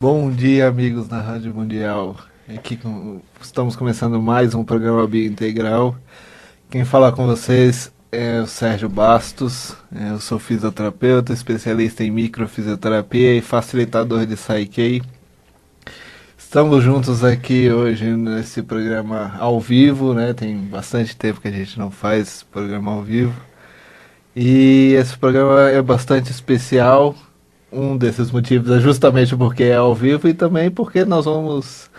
Bom dia, amigos da Rádio Mundial. Estamos começando mais um programa Biointegral. Quem fala com vocês é o Sérgio Bastos. Eu sou fisioterapeuta, especialista em microfisioterapia e facilitador de Psyche. Estamos juntos aqui hoje nesse programa ao vivo, né? Tem bastante tempo que a gente não faz esse programa ao vivo. E esse programa é bastante especial. Um desses motivos é justamente porque é ao vivo e também porque nós vamos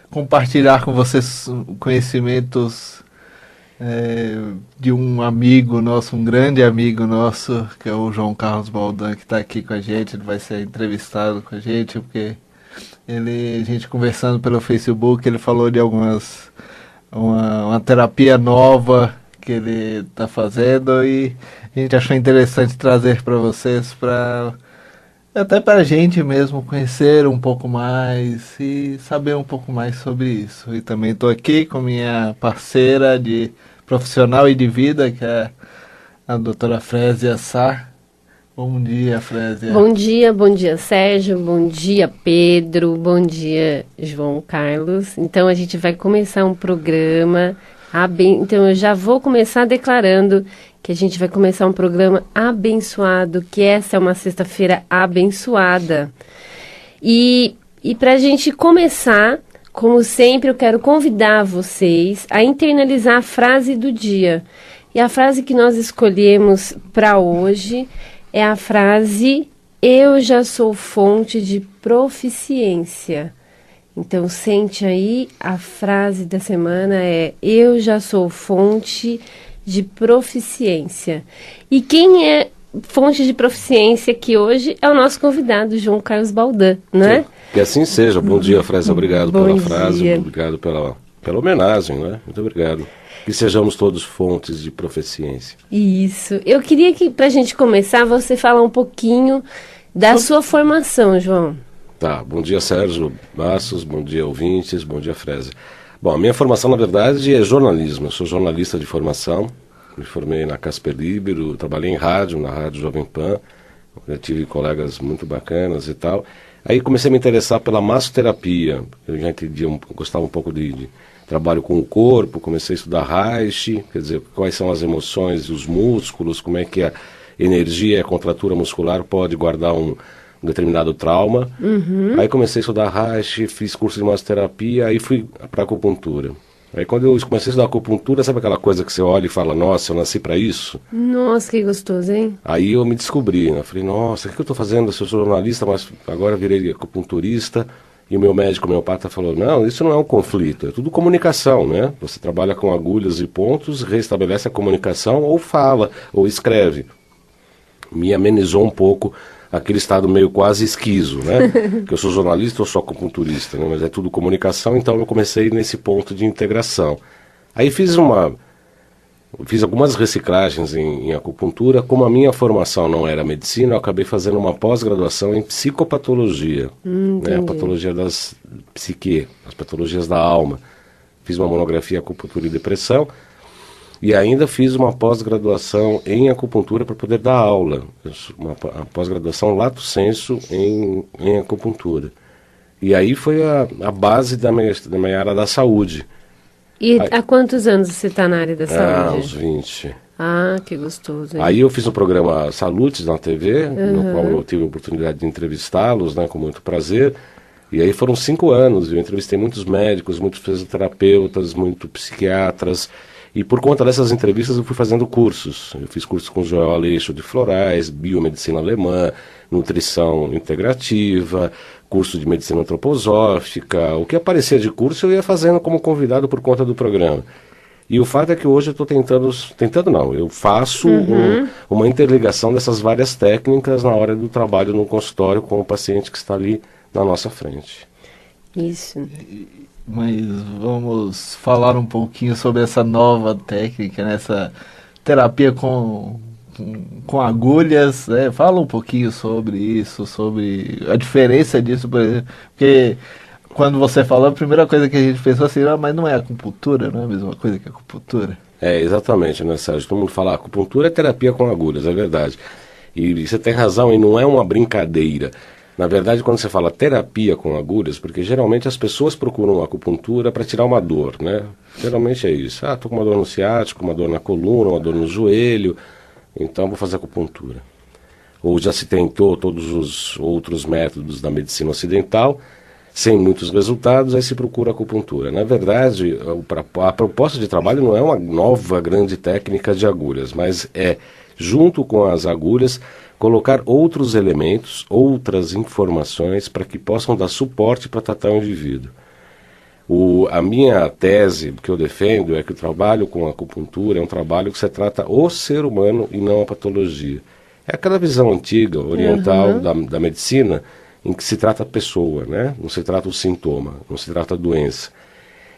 compartilhar com vocês conhecimentos de um amigo nosso, um grande amigo nosso, que é o João Carlos Baldan, que está aqui com a gente. Ele vai ser entrevistado com a gente, porque a gente conversando pelo Facebook, ele falou de uma terapia nova que ele está fazendo e a gente achou interessante trazer para vocês, até para a gente mesmo conhecer um pouco mais e saber um pouco mais sobre isso. E também estou aqui com minha parceira de profissional e de vida, que é a doutora Frésia Sá. Bom dia, Frésia. Bom dia Sérgio, bom dia Pedro, bom dia João Carlos. Então a gente vai começar um programa, então eu já vou começar declarando que a gente vai começar um programa abençoado, que essa é uma sexta-feira abençoada. E para a gente começar, como sempre, eu quero convidar vocês a internalizar a frase do dia. E a frase que nós escolhemos para hoje é a frase: eu já sou fonte de proficiência. Então, sente aí, a frase da semana é: eu já sou fonte de proficiência. E quem é fonte de proficiência aqui hoje é o nosso convidado, João Carlos Baldan, né? Que assim seja. Bom dia, Frésia. Obrigado pela frase, dia. Obrigado pela homenagem, né? Muito obrigado. Que sejamos todos fontes de proficiência. Isso. Eu queria que, para a gente começar, você falar um pouquinho da sua formação, João. Tá. Bom dia, Sérgio Bastos. Bom dia, ouvintes. Bom dia, Frésia. Bom, a minha formação, na verdade, é jornalismo. Eu sou jornalista de formação. Me formei na Casper Libero, trabalhei em rádio, na Rádio Jovem Pan. Eu tive colegas muito bacanas e tal. Aí comecei a me interessar pela massoterapia. Eu já entendia, gostava um pouco de trabalho com o corpo. Comecei a estudar Reich, quer dizer, quais são as emoções e os músculos, como é que a energia e a contratura muscular pode guardar um determinado trauma. Aí comecei a estudar Reich, fiz curso de massoterapia, aí fui para acupuntura. Aí quando eu comecei a estudar acupuntura, sabe aquela coisa que você olha e fala: nossa, eu nasci para isso? Nossa, que gostoso, hein? Aí eu me descobri, né? Eu falei: nossa, o que eu estou fazendo? Eu sou jornalista, mas agora virei acupunturista. E o meu médico homeopata falou: não, isso não é um conflito, é tudo comunicação, né? Você trabalha com agulhas e pontos, restabelece a comunicação, ou fala, ou escreve. Me amenizou um pouco aquele estado meio quase esquizo, né? Que eu sou jornalista, eu sou acupunturista, né? Mas é tudo comunicação, então eu comecei nesse ponto de integração. Aí fiz algumas reciclagens em acupuntura. Como a minha formação não era medicina, eu acabei fazendo uma pós-graduação em psicopatologia, né? A patologia das psique, as patologias da alma. Fiz uma monografia em acupuntura e depressão. E ainda fiz uma pós-graduação em acupuntura para poder dar aula. Uma pós-graduação lato sensu em acupuntura. E aí foi a base da minha área da saúde. E há quantos anos você está na área da saúde? Uns 20. Ah, que gostoso. Hein? Aí eu fiz um programa Salutes na TV, no qual eu tive a oportunidade de entrevistá-los, né, com muito prazer. E aí foram 5 anos. Eu entrevistei muitos médicos, muitos fisioterapeutas, muitos psiquiatras. E por conta dessas entrevistas eu fui fazendo cursos. Eu fiz cursos com Joel Aleixo de Florais, biomedicina alemã, nutrição integrativa, curso de medicina antroposófica. O que aparecia de curso eu ia fazendo como convidado por conta do programa. E o fato é que hoje eu estou eu faço uma interligação dessas várias técnicas na hora do trabalho no consultório com o paciente que está ali na nossa frente. Isso. Mas vamos falar um pouquinho sobre essa nova técnica, né? Essa terapia com agulhas, né? Fala um pouquinho sobre isso, sobre a diferença disso, por exemplo, porque quando você falou, a primeira coisa que a gente pensou assim: mas não é acupuntura, não é a mesma coisa que acupuntura? É, exatamente, né, Sérgio? Todo mundo fala: acupuntura é terapia com agulhas, é verdade. E você tem razão, e não é uma brincadeira. Na verdade, quando você fala terapia com agulhas, porque geralmente as pessoas procuram acupuntura para tirar uma dor, né? Geralmente é isso. Ah, estou com uma dor no ciático, uma dor na coluna, uma dor no joelho, então vou fazer acupuntura. Ou já se tentou todos os outros métodos da medicina ocidental, sem muitos resultados, aí se procura acupuntura. Na verdade, a proposta de trabalho não é uma nova grande técnica de agulhas, mas é, junto com as agulhas, colocar outros elementos, outras informações para que possam dar suporte para tratar o indivíduo. A minha tese que eu defendo é que o trabalho com a acupuntura é um trabalho que você trata o ser humano e não a patologia. É aquela visão antiga, oriental, da medicina, em que se trata a pessoa, né? Não se trata o sintoma, não se trata a doença.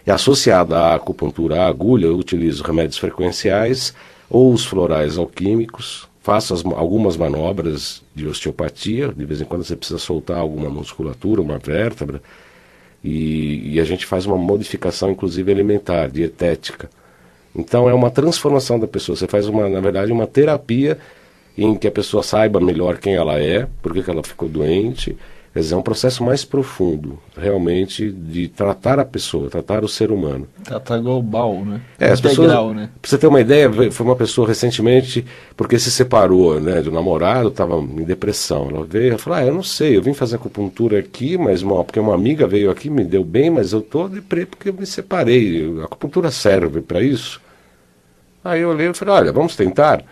E associada à acupuntura, à agulha, eu utilizo remédios frequenciais ou os florais alquímicos, faço algumas manobras de osteopatia, de vez em quando você precisa soltar alguma musculatura, uma vértebra, e a gente faz uma modificação, inclusive alimentar, dietética. Então é uma transformação da pessoa, você faz, na verdade, uma terapia em que a pessoa saiba melhor quem ela é, por que ela ficou doente. Quer dizer, é um processo mais profundo, realmente, de tratar a pessoa, tratar o ser humano. Tratar global, né? As Integral, pessoas, né? Pra você ter uma ideia, foi uma pessoa recentemente, porque se separou, né, de um namorado, estava em depressão. Ela veio e falou, eu não sei, eu vim fazer acupuntura aqui, mas porque uma amiga veio aqui, me deu bem, mas eu estou deprê porque eu me separei. A acupuntura serve para isso? Aí eu olhei e falei, olha, vamos tentar.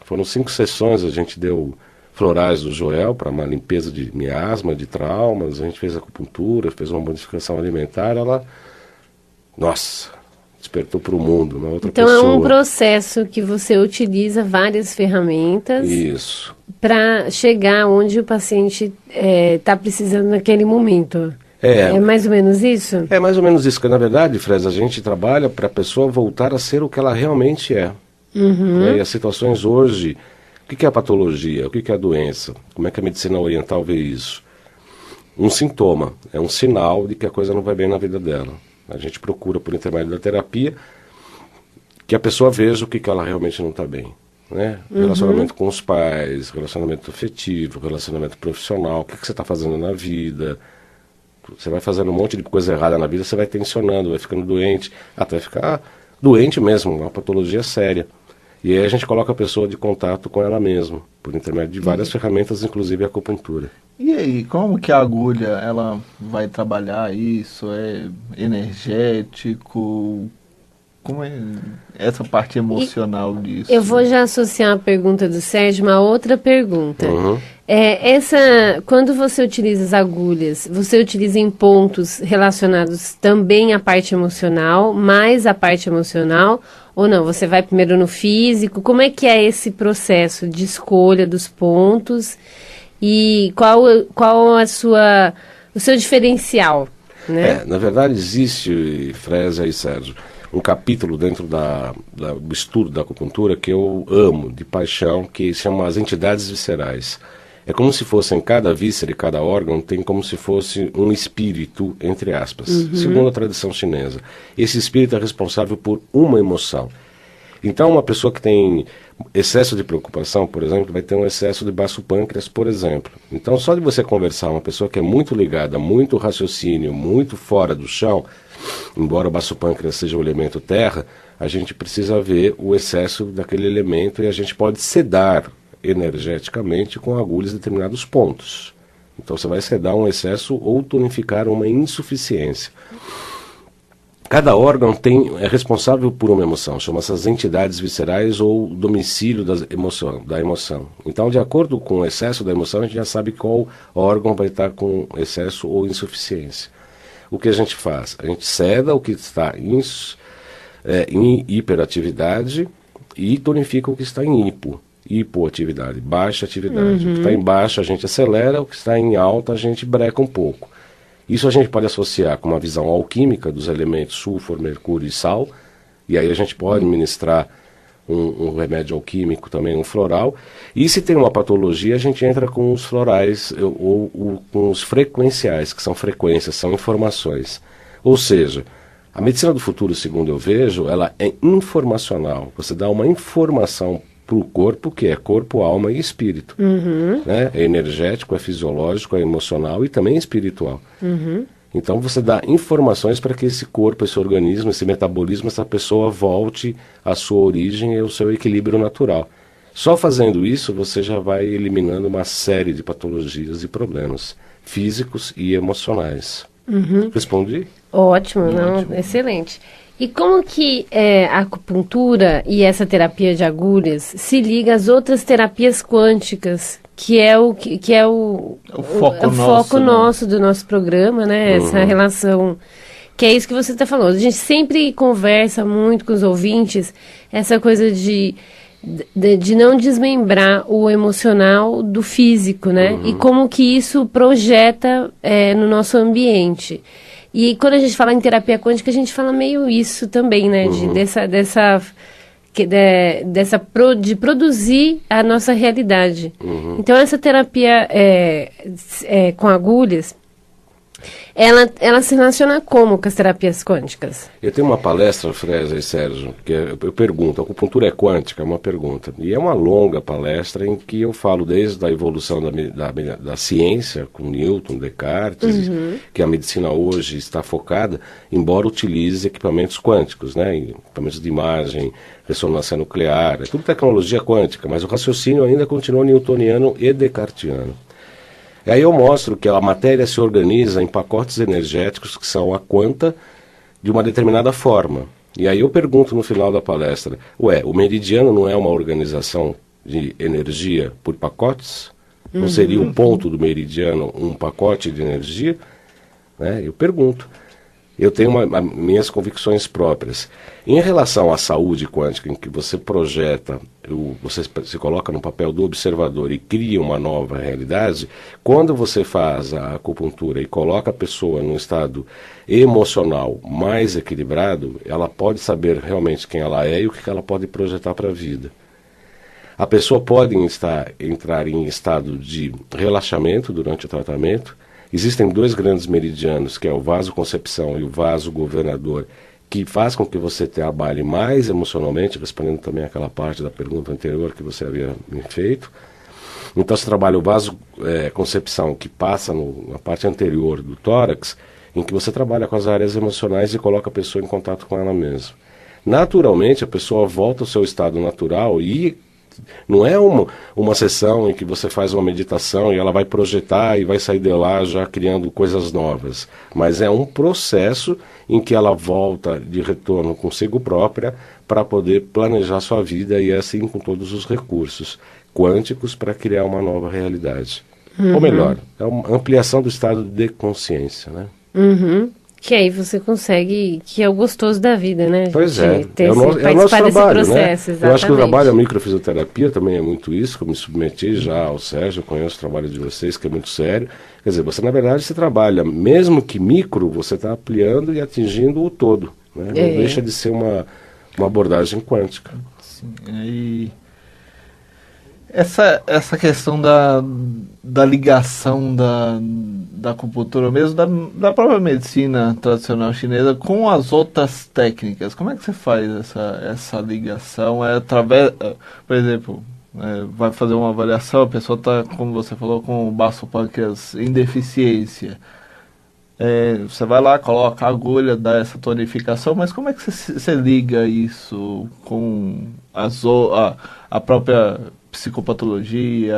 Foram 5 sessões, a gente deu florais do Joel para uma limpeza de miasma, de traumas, a gente fez acupuntura, fez uma modificação alimentar, ela, nossa, despertou para o mundo, uma outra pessoa. Então é um processo que você utiliza várias ferramentas para chegar onde o paciente está precisando naquele momento. É mais ou menos isso? É mais ou menos isso, porque na verdade, Fresa, a gente trabalha para a pessoa voltar a ser o que ela realmente é. E as situações hoje, o que é a patologia, o que é a doença, como é que a medicina oriental vê isso? Um sintoma, é um sinal de que a coisa não vai bem na vida dela. A gente procura, por intermédio da terapia, que a pessoa veja o que ela realmente não está bem. Né? Relacionamento com os pais, relacionamento afetivo, relacionamento profissional, o que você está fazendo na vida. Você vai fazendo um monte de coisa errada na vida, você vai tensionando, vai ficando doente, até ficar doente mesmo, uma patologia séria. E aí a gente coloca a pessoa de contato com ela mesma, por intermédio de várias ferramentas, inclusive a acupuntura. E aí, como que a agulha ela vai trabalhar isso? É energético? Como é essa parte emocional disso? Eu vou já associar a pergunta do Sérgio a uma outra pergunta. Quando você utiliza as agulhas, você utiliza em pontos relacionados também à parte emocional, mais à parte emocional, ou não? Você vai primeiro no físico? Como é que é esse processo de escolha dos pontos e qual o seu diferencial? Né? Na verdade existe, Fresa e Sérgio, um capítulo dentro do estudo da acupuntura que eu amo, de paixão, que se chama as entidades viscerais. É como se fosse em cada víscera e cada órgão tem como se fosse um espírito, entre aspas, segundo a tradição chinesa. Esse espírito é responsável por uma emoção. Então uma pessoa que tem excesso de preocupação, por exemplo, vai ter um excesso de baço pâncreas, por exemplo. Então só de você conversar uma pessoa que é muito ligada, muito raciocínio, muito fora do chão, embora o baço pâncreas seja o elemento terra, a gente precisa ver o excesso daquele elemento e a gente pode sedar energeticamente com agulhas em determinados pontos. Então você vai sedar um excesso ou tonificar uma insuficiência. Cada órgão é responsável por uma emoção, chama-se as entidades viscerais ou domicílio da emoção. Então, de acordo com o excesso da emoção, a gente já sabe qual órgão vai estar com excesso ou insuficiência. O que a gente faz? A gente ceda o que está em hiperatividade e tonifica o que está em hipoatividade, baixa atividade. O que está em baixa a gente acelera, o que está em alta a gente breca um pouco. Isso a gente pode associar com uma visão alquímica dos elementos sulfur, mercúrio e sal, e aí a gente pode ministrar um remédio alquímico também, um floral. E se tem uma patologia, a gente entra com os florais ou com os frequenciais, que são frequências, são informações. Ou seja, a medicina do futuro, segundo eu vejo, ela é informacional. Você dá uma informação para o corpo, que é corpo, alma e espírito. Né? É energético, é fisiológico, é emocional e também espiritual. Então você dá informações para que esse corpo, esse organismo, esse metabolismo, essa pessoa volte à sua origem e ao seu equilíbrio natural. Só fazendo isso você já vai eliminando uma série de patologias e problemas físicos e emocionais. Respondi? Ótimo, não, excelente. E como que a acupuntura e essa terapia de agulhas se liga às outras terapias quânticas, que é o foco nosso do nosso programa, né? Essa relação, que é isso que você está falando. A gente sempre conversa muito com os ouvintes, essa coisa de não desmembrar o emocional do físico, né? E como que isso projeta no nosso ambiente. E quando a gente fala em terapia quântica, a gente fala meio isso também, né? De produzir a nossa realidade. Então, essa terapia com agulhas, ela se relaciona como com as terapias quânticas? Eu tenho uma palestra, Fresa e Sérgio, que eu pergunto, a acupuntura é quântica? É uma pergunta. E é uma longa palestra em que eu falo desde a evolução da ciência, com Newton, Descartes, que a medicina hoje está focada, embora utilize equipamentos quânticos, né? Equipamentos de imagem, ressonância nuclear, é tudo tecnologia quântica, mas o raciocínio ainda continua newtoniano e descartiano. E aí eu mostro que a matéria se organiza em pacotes energéticos que são a quanta de uma determinada forma. E aí eu pergunto no final da palestra, o meridiano não é uma organização de energia por pacotes? Não seria o ponto do meridiano um pacote de energia? Né? Eu pergunto. Eu tenho minhas convicções próprias. Em relação à saúde quântica, em que você projeta, você se coloca no papel do observador e cria uma nova realidade, quando você faz a acupuntura e coloca a pessoa num estado emocional mais equilibrado, ela pode saber realmente quem ela é e o que ela pode projetar para a vida. A pessoa pode entrar em estado de relaxamento durante o tratamento. Existem dois grandes meridianos, que é o vasoconcepção e o vasogovernador, que faz com que você trabalhe mais emocionalmente, respondendo também aquela parte da pergunta anterior que você havia me feito. Então você trabalha o vasoconcepção, que passa na parte anterior do tórax, em que você trabalha com as áreas emocionais e coloca a pessoa em contato com ela mesma. Naturalmente, a pessoa volta ao seu estado natural e não é uma sessão em que você faz uma meditação e ela vai projetar e vai sair de lá já criando coisas novas. Mas é um processo em que ela volta de retorno consigo própria para poder planejar sua vida e assim com todos os recursos quânticos para criar uma nova realidade. Ou melhor, é uma ampliação do estado de consciência, né? Que aí você consegue, que é o gostoso da vida, né? Pois é, é o nosso trabalho, processo, né? Eu acho que o trabalho, a microfisioterapia também é muito isso, que eu me submeti já ao Sérgio, eu conheço o trabalho de vocês, que é muito sério. Quer dizer, você na verdade se trabalha, mesmo que micro, você está ampliando e atingindo o todo, né? Não deixa de ser uma abordagem quântica. Sim, e essa questão da ligação da acupuntura, mesmo da própria medicina tradicional chinesa com as outras técnicas, como é que você faz essa ligação? É através, por exemplo, vai fazer uma avaliação, a pessoa está, como você falou, com o baço pâncreas em deficiência. Você vai lá, coloca a agulha, dá essa tonificação, mas como é que você liga isso com a própria psicopatologia,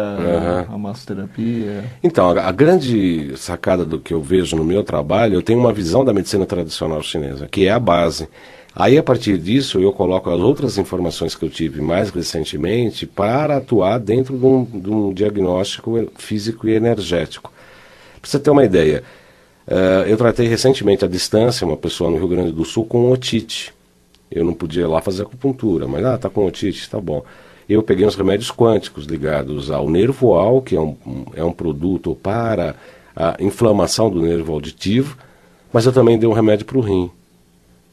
a massoterapia? Então, a grande sacada do que eu vejo no meu trabalho, eu tenho uma visão da medicina tradicional chinesa, que é a base. Aí, a partir disso, eu coloco as outras informações que eu tive mais recentemente para atuar dentro de um diagnóstico físico e energético. Para você ter uma ideia, eu tratei recentemente à distância uma pessoa no Rio Grande do Sul com otite. Eu não podia ir lá fazer acupuntura, mas tá com otite, tá bom. Eu peguei uns remédios quânticos ligados ao nervoal, que é um produto para a inflamação do nervo auditivo, mas eu também dei um remédio para o rim.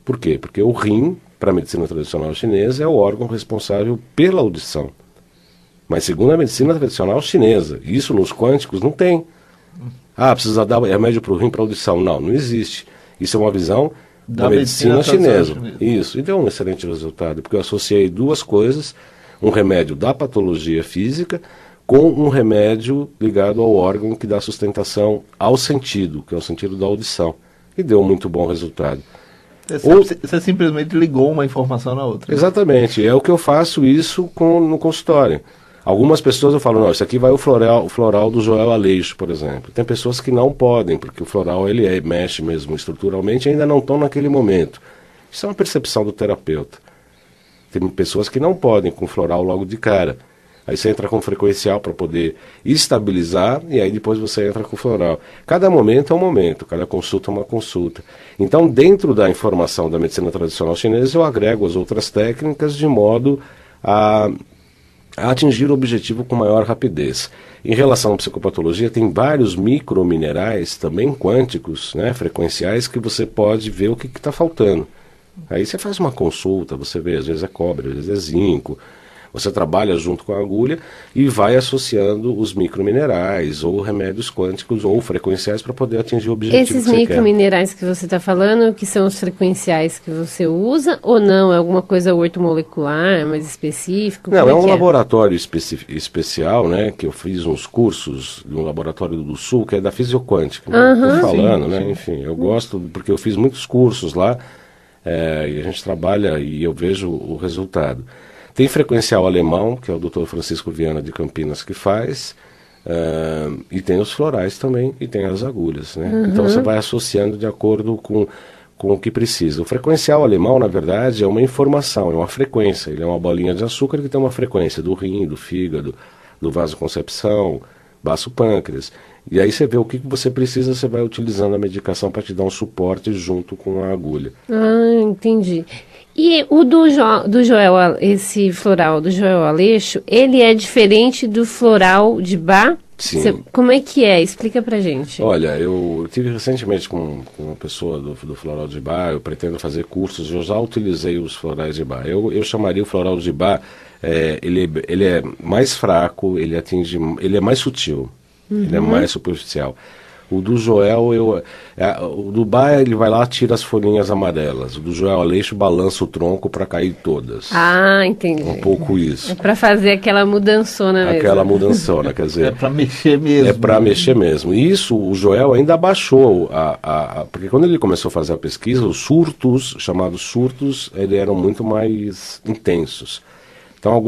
Por quê? Porque o rim, para a medicina tradicional chinesa, é o órgão responsável pela audição. Mas segundo a medicina tradicional chinesa, isso nos quânticos não tem. Precisa dar remédio para o rim para audição. Não existe. Isso é uma visão da medicina chinesa. Isso, e deu um excelente resultado, porque eu associei duas coisas, um remédio da patologia física com um remédio ligado ao órgão que dá sustentação ao sentido, que é o sentido da audição. E deu muito bom resultado. Você simplesmente ligou uma informação na outra. Exatamente, é o que eu faço isso no consultório. Algumas pessoas eu falo, não, isso aqui vai o floral do Joel Aleixo, por exemplo. Tem pessoas que não podem, porque o floral ele mexe mesmo estruturalmente e ainda não estão naquele momento. Isso é uma percepção do terapeuta. Tem pessoas que não podem com floral logo de cara. Aí você entra com frequencial para poder estabilizar e aí depois você entra com floral. Cada momento é um momento, cada consulta é uma consulta. Então, dentro da informação da medicina tradicional chinesa, eu agrego as outras técnicas de modo a atingir o objetivo com maior rapidez. Em relação à psicopatologia, tem vários microminerais, também quânticos, né, frequenciais, que você pode ver o que está faltando. Aí você faz uma consulta, você vê, às vezes é cobre, às vezes é zinco. Você trabalha junto com a agulha e vai associando os microminerais, ou remédios quânticos, ou frequenciais para poder atingir o objetivo Esses que você quer. microminerais que você está falando, que são os frequenciais que você usa, ou não? É alguma coisa ortomolecular, mais específico? Não, é um que laboratório especial, né, que eu fiz uns cursos no Laboratório do Sul, que é da Fisioquântica. Estou falando, né, enfim, eu gosto, porque eu fiz muitos cursos lá, e a gente trabalha e eu vejo o resultado. Tem frequencial alemão, que é o Dr. Francisco Viana de Campinas que faz, e tem os florais também, e tem as agulhas, né? Então você vai associando de acordo com o que precisa. O frequencial alemão, na verdade, é uma informação, é uma frequência. Ele é uma bolinha de açúcar que tem uma frequência do rim, do fígado, do vasoconcepção, baço pâncreas. E aí você vê o que você precisa, você vai utilizando a medicação para te dar um suporte junto com a agulha. Ah, entendi. E o do Joel, esse floral do Joel Aleixo, ele é diferente do floral de Bach? Sim. Como é que é? Explica pra gente. Olha, eu tive recentemente com uma pessoa do floral de Bach, eu pretendo fazer cursos, eu já utilizei os florais de Bach. Eu chamaria o floral de Bach, ele é mais fraco, ele é mais sutil, ele é mais superficial. O do Joel, o do Bach, ele vai lá, tira as folhinhas amarelas. O do Joel Aleixo balança o tronco para cair todas. Ah, entendi. Um pouco isso. É para fazer aquela mudançona mesmo. Aquela mudançona, quer dizer... É para mexer mesmo. É para mexer mesmo. E isso, o Joel ainda abaixou, porque quando ele começou a fazer a pesquisa, os surtos, chamados surtos, eles eram muito mais intensos. Então,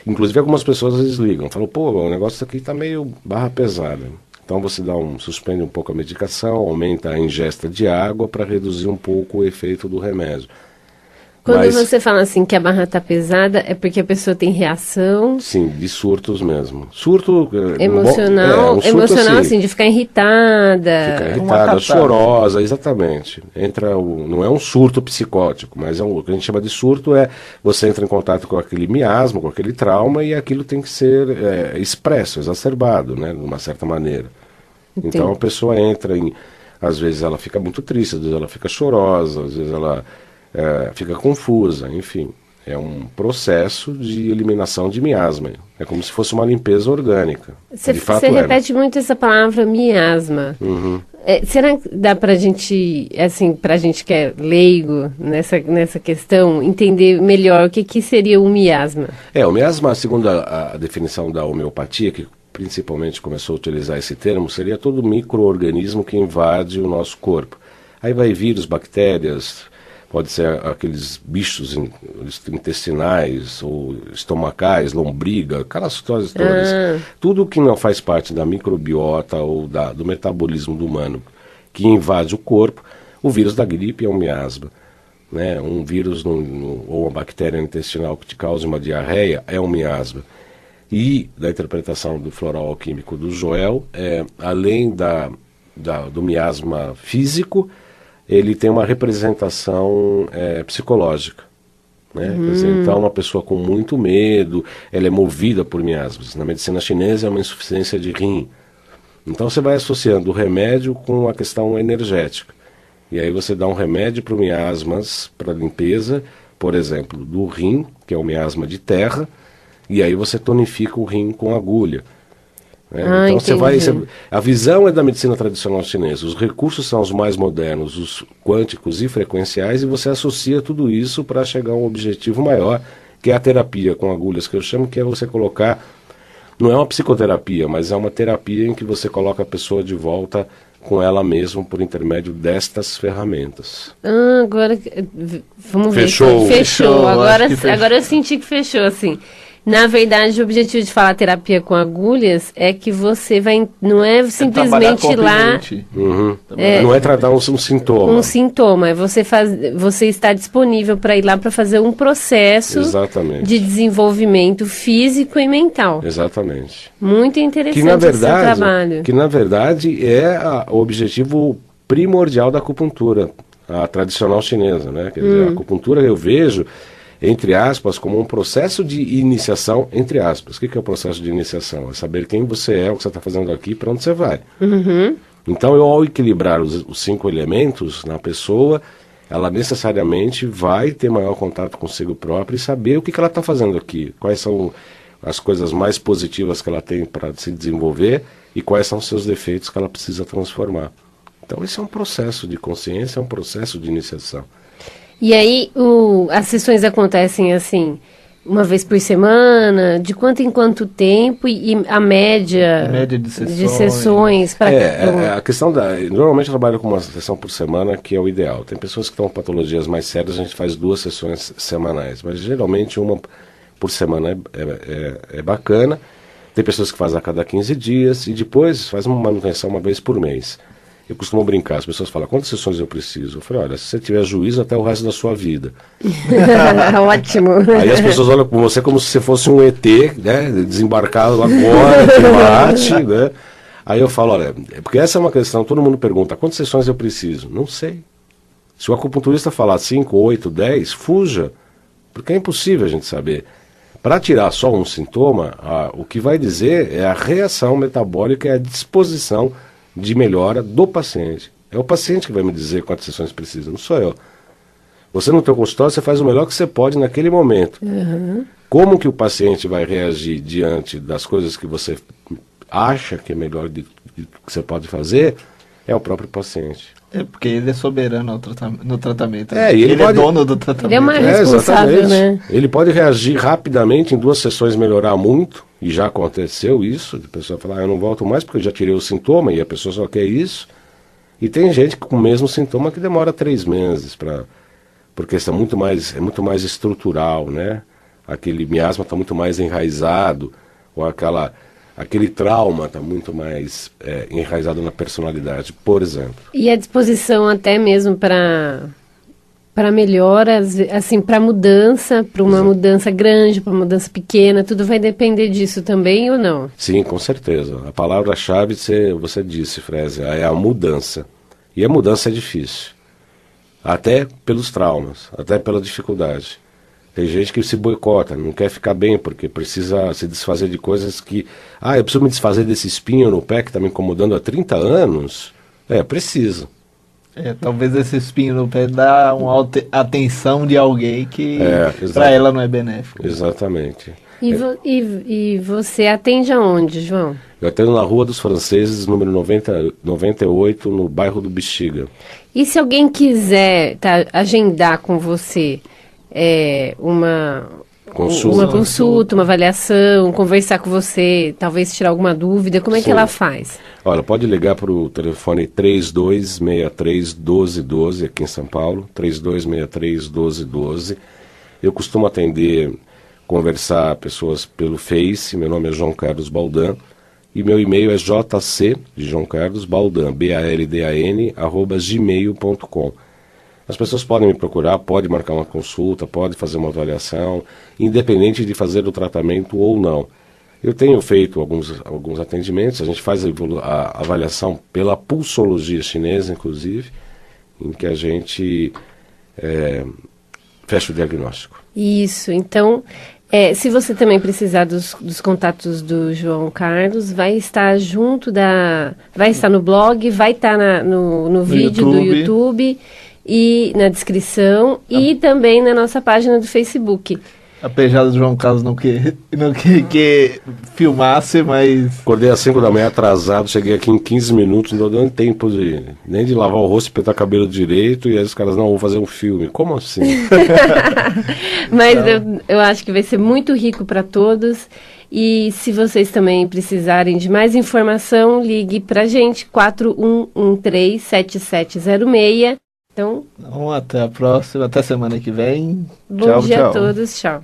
inclusive algumas pessoas às vezes ligam, falam, pô, o negócio aqui está meio barra pesada. Então você suspende um pouco a medicação, aumenta a ingesta de água para reduzir um pouco o efeito do remédio. Quando você fala assim que a barra está pesada, é porque a pessoa tem reação... Sim, de surtos mesmo. Surto... Emocional, emocional assim, de ficar irritada. Ficar irritada, chorosa, exatamente. Não é um surto psicótico, mas o que a gente chama de surto você entra em contato com aquele miasma, com aquele trauma, e aquilo tem que ser expresso, exacerbado, né, de uma certa maneira. Entendi. Então a pessoa entra às vezes ela fica muito triste, às vezes ela fica chorosa, às vezes ela... fica confusa, enfim, é um processo de eliminação de miasma, é como se fosse uma limpeza orgânica. Você repete muito essa palavra miasma. Será que dá pra gente, assim, pra gente que é leigo nessa questão, entender melhor o que seria o miasma? O miasma, segundo a definição da homeopatia, que principalmente começou a utilizar esse termo, seria todo micro-organismo que invade o nosso corpo. Aí vai vírus, bactérias... Pode ser aqueles bichos intestinais ou estomacais, lombriga, aquelas coisas todas. Tudo que não faz parte da microbiota ou do metabolismo do humano que invade o corpo. O vírus da gripe é um miasma. Né? Um vírus ou uma bactéria intestinal que te causa uma diarreia é um miasma. E da interpretação do floral alquímico do Joel, além do miasma físico, ele tem uma representação psicológica. Né? Quer dizer, então, uma pessoa com muito medo, ela é movida por miasmas. Na medicina chinesa é uma insuficiência de rim. Então, você vai associando o remédio com a questão energética. E aí você dá um remédio para miasmas, para limpeza, por exemplo, do rim, que é o miasma de terra, e aí você tonifica o rim com agulha. Então a visão é da medicina tradicional chinesa, os recursos são os mais modernos, os quânticos e frequenciais, e você associa tudo isso para chegar a um objetivo maior, que é a terapia com agulhas, que eu chamo, que é você colocar, não é uma psicoterapia, mas é uma terapia em que você coloca a pessoa de volta com ela mesma por intermédio destas ferramentas. Agora, vamos ver. Fechou. Fechou. Agora eu senti que fechou, assim. Na verdade, o objetivo de falar terapia com agulhas é que você vai, não é simplesmente ir lá... Não é tratar um sintoma. Um sintoma, é você está disponível para ir lá para fazer um processo Exatamente. de desenvolvimento físico e mental. Exatamente. Muito interessante esse seu trabalho. Que na verdade é o objetivo primordial da acupuntura, a tradicional chinesa, né? Quer dizer, a acupuntura eu vejo, entre aspas, como um processo de iniciação, entre aspas. O que é o processo de iniciação? É saber quem você é, o que você está fazendo aqui e para onde você vai. Então, ao equilibrar os 5 elementos na pessoa, ela necessariamente vai ter maior contato consigo própria e saber o que ela está fazendo aqui, quais são as coisas mais positivas que ela tem para se desenvolver e quais são os seus defeitos que ela precisa transformar. Então, esse é um processo de consciência, é um processo de iniciação. E aí, as sessões acontecem assim, uma vez por semana, de quanto em quanto tempo e a média de sessões a questão normalmente eu trabalho com uma sessão por semana, que é o ideal. Tem pessoas que estão com patologias mais sérias, a gente faz 2 sessões semanais, mas geralmente uma por semana é bacana. Tem pessoas que fazem a cada 15 dias e depois faz uma manutenção uma vez por mês. Eu costumo brincar, as pessoas falam, quantas sessões eu preciso? Eu falei, olha, se você tiver juízo até o resto da sua vida. Ótimo. Aí as pessoas olham para você como se você fosse um ET, né, desembarcado agora, de Marte, né? Aí eu falo, olha, porque essa é uma questão, todo mundo pergunta, quantas sessões eu preciso? Não sei. Se o acupunturista falar 5, 8, 10, fuja, porque é impossível a gente saber. Para tirar só um sintoma, o que vai dizer é a reação metabólica e a disposição de melhora do paciente. É o paciente que vai me dizer quantas sessões precisa, não sou eu. Você no teu consultório, você faz o melhor que você pode naquele momento. Como que o paciente vai reagir diante das coisas que você acha que é melhor que você pode fazer, é o próprio paciente. É porque ele é soberano no tratamento. Ele é dono do tratamento. Ele é mais responsável, né? Ele pode reagir rapidamente, em 2 sessões melhorar muito, e já aconteceu isso, a pessoa fala, eu não volto mais porque eu já tirei o sintoma, e a pessoa só quer isso. E tem gente com o mesmo sintoma que demora 3 meses, porque isso é muito mais estrutural, né? Aquele miasma está muito mais enraizado, ou aquele trauma está muito mais enraizado na personalidade, por exemplo. E a disposição até mesmo para melhoras, assim, para mudança, para uma mudança grande, para uma mudança pequena, tudo vai depender disso também ou não? Sim, com certeza. A palavra-chave, você disse, Frésia, é a mudança. E a mudança é difícil. Até pelos traumas, até pela dificuldade. Tem gente que se boicota, não quer ficar bem, porque precisa se desfazer de coisas que... eu preciso me desfazer desse espinho no pé que está me incomodando há 30 anos. Precisa. Talvez esse espinho no pé dá uma atenção de alguém que para ela não é benéfico. Exatamente. E você atende aonde, João? Eu atendo na Rua dos Franceses, número 98, no bairro do Bexiga. E se alguém quiser agendar com você uma consulta, uma avaliação, conversar com você, talvez tirar alguma dúvida, como é que ela faz? Olha, pode ligar para o telefone 3263-1212, aqui em São Paulo, 3263-1212. Eu costumo atender, conversar pessoas pelo Face, meu nome é João Carlos Baldan, e meu e-mail é jc, de João Carlos Baldan, baldan, @gmail.com. As pessoas podem me procurar, pode marcar uma consulta, pode fazer uma avaliação, independente de fazer o tratamento ou não. Eu tenho feito alguns atendimentos, a gente faz a avaliação pela pulsologia chinesa, inclusive, em que a gente fecha o diagnóstico. Isso, então, se você também precisar dos contatos do João Carlos, vai estar vai estar no blog, vai estar no vídeo do YouTube, e na descrição e também na nossa página do Facebook. A pejada do João Carlos não que filmasse, mas... Acordei às 5 da manhã atrasado, cheguei aqui em 15 minutos, não deu nem tempo nem de lavar o rosto e pintar cabelo direito, e aí os caras, não, vou fazer um filme. Como assim? Mas eu acho que vai ser muito rico para todos. E se vocês também precisarem de mais informação, ligue pra gente, 4113-7706. Então, até a próxima, até semana que vem. Bom dia a todos, tchau.